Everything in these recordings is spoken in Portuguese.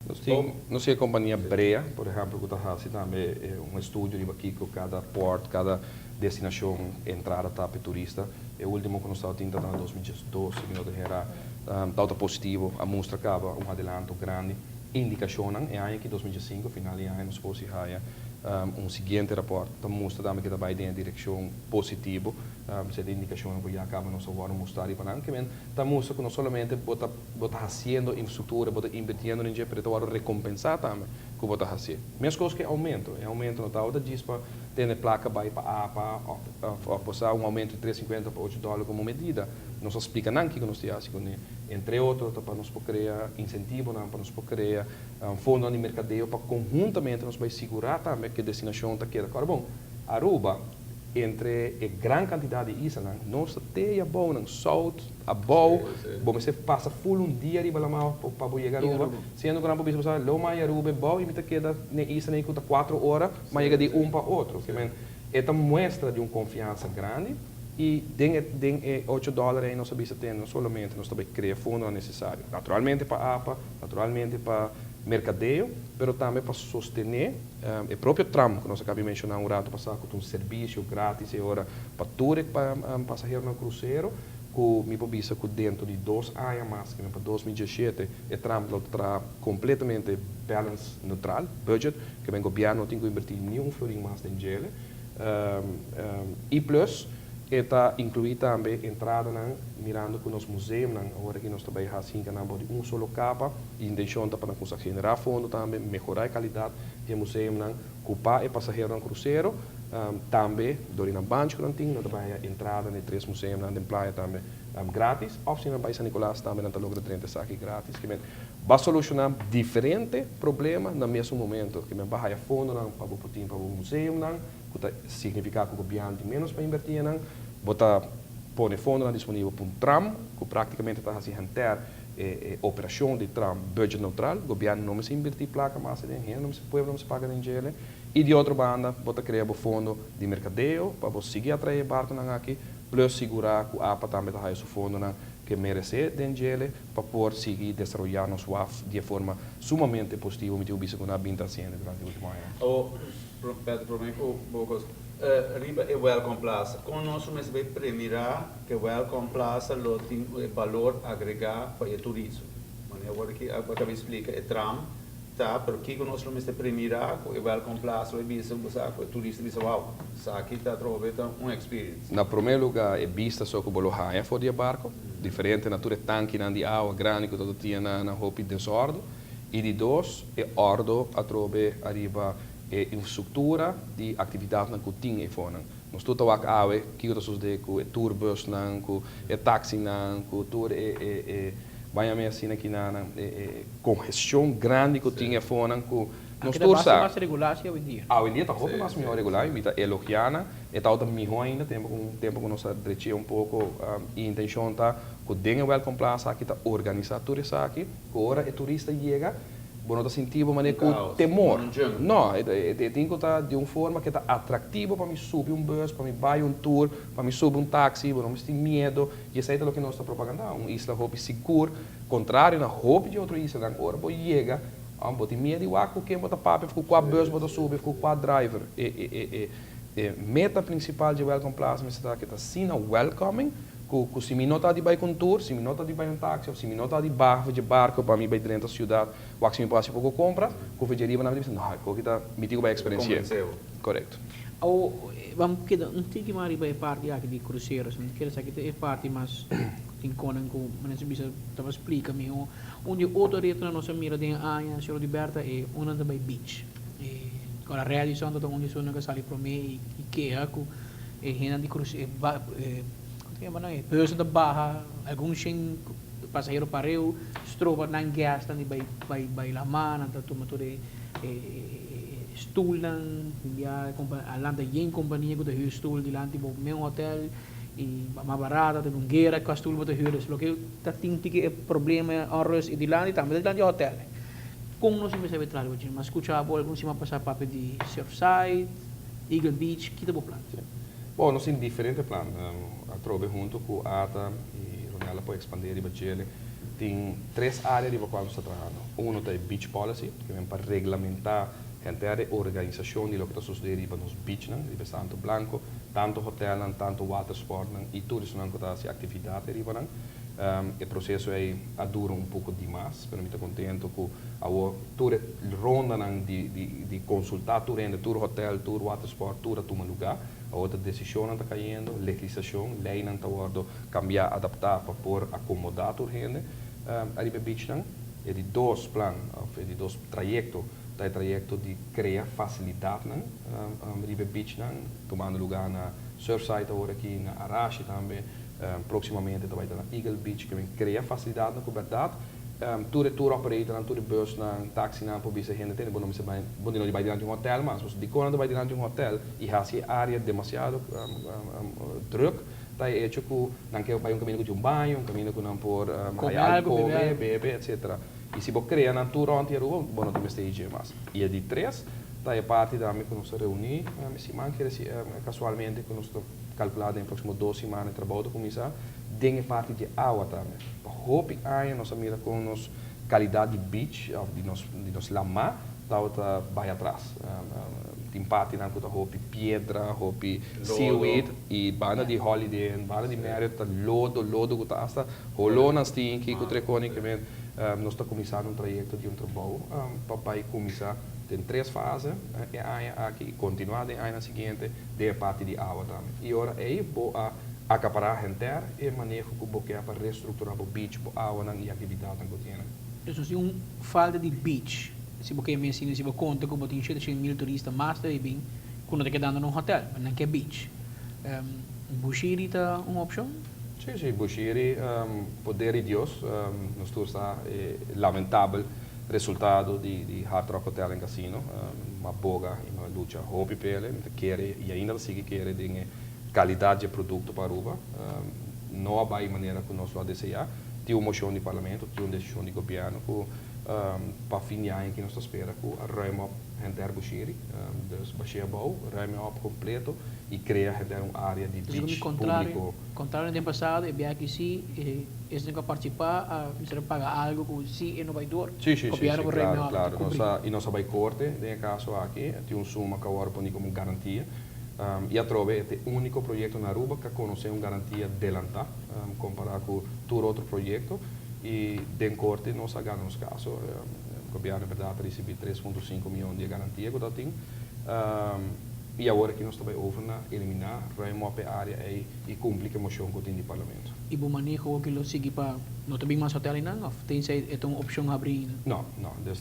Nós temos a companhia Brea, por exemplo, que está fazendo também um estúdio de aqui com cada porto, cada destinação, entrada para turista. O último que nós estávamos tentando em 2012, que era positivo, a mostra acaba um adelanto grande. Indicação é ano que 2005, final de ano, nós conseguimos seguinte rapport, dan moest dat met bij de direction positivo, se de indicazione che acaba non so vuole mostrare per anche men, dan moest que non solamente bota haciendo infraestrutura, bota invirtiendo in per trovare recompensata também que bota haciendo. Mesmas coisas que aumento no tal da dispa, tem placa by para APA, ou passar aumento de 3,50 para $8 como medida. Não se explica nada que nós temos entre outros, para nós criar incentivo, para nós criar fundo de mercadeio, para conjuntamente nós vai segurar também que a destinação está queda. Agora, bom, Aruba, entre a grande quantidade de islas, nós temos bom, salt, a bom, você passa full dia de balamau para chegar a Aruba, sendo que não pode passar lá mais Aruba, bom, e me queda na isla, 4 horas, mas chega de um para outro. Esta mostra de uma confiança grande. E tem $8 aí nós sabemos ter, não somente nós também criamos fundo necessário, naturalmente para APA, naturalmente para mercadeio, mas também para sostener o próprio tram, que nós acabamos de mencionar um rato passado, com um serviço grátis e agora para todos para passageiros no cruzeiro, que me pode que dentro de 2 anos mais, que para 2017, o tram está completamente balance neutral, budget, que o governo não tem que invertir nenhum florim mais em gelo, e plus, está incluída também entrada mirando com os museus, agora que nós também assim que não pode solo capa, e intenção para conseguir generar fundo também, melhorar a qualidade do museu, ocupar e passageiro no cruzeiro, também durante a banco não tem, nós também entrada em 3 museus na praia também grátis, ou se não vai São Nicolás também não logra 30 saques grátis, que vai solucionar diferentes problemas no mesmo momento, que vai fundo para o museu, que significa que o governo tem menos para invertir, bota põe fundo disponível para um tram, que praticamente está assim hantear operação de tram budget neutral, o governo não se invertir placa mais de dinheiro, não se povo não se paga dinheiro, e de outra banda, bota criar um fundo de mercadeio para você seguir atrair barco aqui, plus segurar que a APA também está aí fundo que merece dinheiro para poder seguir desenvolvendo nosso WAF de forma sumamente positiva, me visto com a binta sendo durante o último ano. Pedro, para mim, riba é welcome plaza. Com nós vamos ver primeiro que welcome plaza tem o valor agregado para o turismo. Agora que acabei de explicar é tram, tá? Porque nós vamos ver primeiro que o welcome plaza é visto que o turista diz uau, isso aqui está trovando uma experience. Na primeiro lugar é vista só que o bolo raia fora de barco, diferente natura tanque de água grande que todo tinha na roupa de desordem, e de dois é ordo a trobe arriba infraestrutura de atividade na kuting e fona. Nós tudo aqui awe que nós de com o tourbus nan, com o táxi nan, com o tour vai a assim aqui na congestão grande que tinha fona com nós tour sa. Mais regulação hoje em dia. Hoje em dia tá roupa mais melhor regular, me tá elogiana, e tá outra melhor ainda, tempo que nós adretia pouco e intenção tá que dengue welcome plaza aqui tá organizar tudo isso aqui, que hora o turista chega bom, não sentivo maneira com temor. Não, tem que estar de uma forma que está atrativo para me subir um bus, para me buy um tour, para me subir um táxi, não me tem medo. E isso é o que nós estamos propagando. Uma isla hope segura, contrário na hope de outra isla, agora vou chega, tem medo de que quem bota papo, ficou com a bus, bota subir, ficou com a driver. Meta principal de Welcome Plaza é que está seen welcoming. Se me nota de ir com tour, se me nota de ir um táxi, se me nota de barco para mim ir dentro da cidade, ou se me passa pouco compra, o vegeria vai dizer, não, aqui está me digo a experiência. Correto. Vamos que não tem que mais ir parte aqui de cruzeiros, não quero saber que é parte mais tem conan com, mas se você estava explica me onde outro reto na nossa mira de Anha, Cielo de Berta é uma também beach. Com a realização da onde só não sai para mim e que é com é renda de cruzeiro person da barra, alguns sem passageiro pareu, estroba na gas, tani by laman, anta tumatore stoel nang, dia alanda yen companhia que huur stoel di lanti bo meu hotel e mais barata, tem um guerra com a stoel botar huur, lo que tá tem que problema arroz e di lanti também di lanti hotel. Com nós me sabe trabalhar, mas escuchava alguns cima passar papo de Surfside, Eagle Beach, que tá bom plano. Bom, nós temos diferentes planos. A Trobe junto com a ATA e Ronella pode expandir e bater tem 3 áreas de qual está trabalhando. Um é beach policy, que vem para regulamentar a organização de lo que está sucedendo nos beach, de Santo Blanco, tanto hotel, tanto watersport e turismo que está se atividade riba. O processo dura pouco demais, mas estou contente com a toda ronda de consultar todo hotel, todo watersport, todo lugar. A outra decisão está caindo, legislação, lei não está cambiar, adaptar para poder acomodar toda a gente. A riba beach é de 2 planos, de 2 trajetos. O trajeto de criar facilidade na riba beach, tomando lugar na Surfside agora aqui na Arashi também. Proximamente vai na Eagle Beach, que cria facilidade na cobertura. Todo tour operator, todo bus, taxi, por bisa gente tem, não vai dentro de hotel, mas de quando vai dentro de hotel e há essa área demasiado druk, tá hecho que não quer caminho de banho, caminho que não por comer, beber, etc. E se você cria na tour onde rua, bom não tem mais. E de 3, tá a parte da que nós reunir, se manca casualmente que nós calculado em próximo 2 semanas de trabalho com isso, tem a parte de água também. Hope que nós mira com nos qualidade de beach, de nos lama, tá vai atrás. Tem parte na que hope pedra, hope seaweed e banda de holiday, banda de Marriott, lodo que tá hasta rolou nas tem que o trecone que nós está começando trajeto de trabalho, papai começar tem 3 fases, aqui continuar de ano seguinte, de parte de água também. E agora vou acaparar a inteira e manejo que vou para reestruturar o beach, a água e a atividade que tem. Então, se falta de beach, se você me ensina, se você conta que você tem 100,000 turistas, mais também bem, quando você quedando num hotel, mas não quer beach. Bushiri é uma opção? Sim, Bushiri, poder de Deus, nos está lamentável. Resultado de Hard Rock Hotel em Casino, uma boa e uma luta hobby para ele, e ainda sigue querer de qualidade de produto para a Aruba, não há maneira que nós vamos desejar. Tem uma moção de parlamento, tem uma decisão de governo que para fim de ano que nós esperamos que a ruim render Bushiri, dus baixia bom, ruim completo e criar uma área de beach público. Contrário do ano passado, é aqui sim, eles têm que participar, você paga algo que sim é no vai dor. Sim, claro. E nós vai corte, nesse caso aqui, tem suma que agora põe como garantia. E a trove é o único projeto na Aruba que conhece uma garantia adelantada, comparado com todo outro projeto. E den corte nós ganhamos caso. O governo, na verdade, recebeu 3,5 milhões de garantia que tem. E agora que nós estamos eliminar a área e cumprir a moção que tem no parlamento. E o manejo que lo sigue para não tem mais hotel não? Tem uma opção abrir? Não.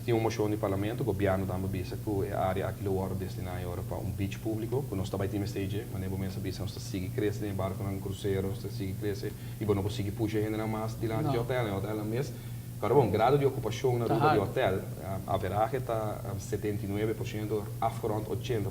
Tem uma moção no parlamento, o governo dá uma visa que a área que o agora destinada para beach público, que nós estamos em stage, mas não vamos saber se nós sigue crescendo em barco em cruzeiro, nós sigue crescendo e não consegue puxar ainda mais de lá de hotel, hotel mesmo. Agora, bom, grado de ocupação na rua de hotel, a veragem está 79%, afront 80%.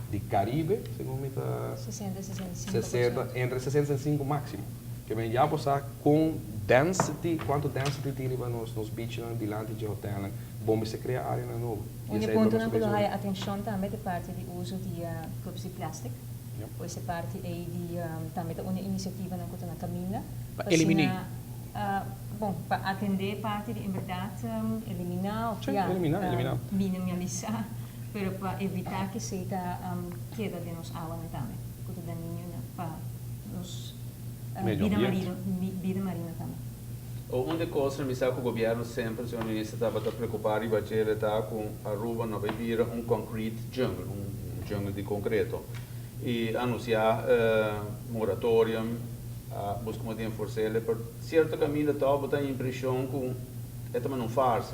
De Caribe, segundo me está 60, entre 65 máximo. Que vem já passar com density, quanto density tem nos beaches, delante de hotel, bom se cria área nova. Um ponto não colocar a atenção também da parte de uso de copos de plástico. Essa parte é de também uma iniciativa na caminho. Para eliminar. Bom, para atender parte de, em verdade, eliminar eliminar. Minimalizar. Pero para evitar que seja queda de nos água também, quando da ninho para nos vida marina também. Uma coisa que o governo sempre, o senhor ministro, estava preocupado e bater com a Aruba não vai vir concrete jungle, jungle de concreto. E anunciar moratório, buscar de enforcer, por certo caminho, estava a impressão que é também não faz.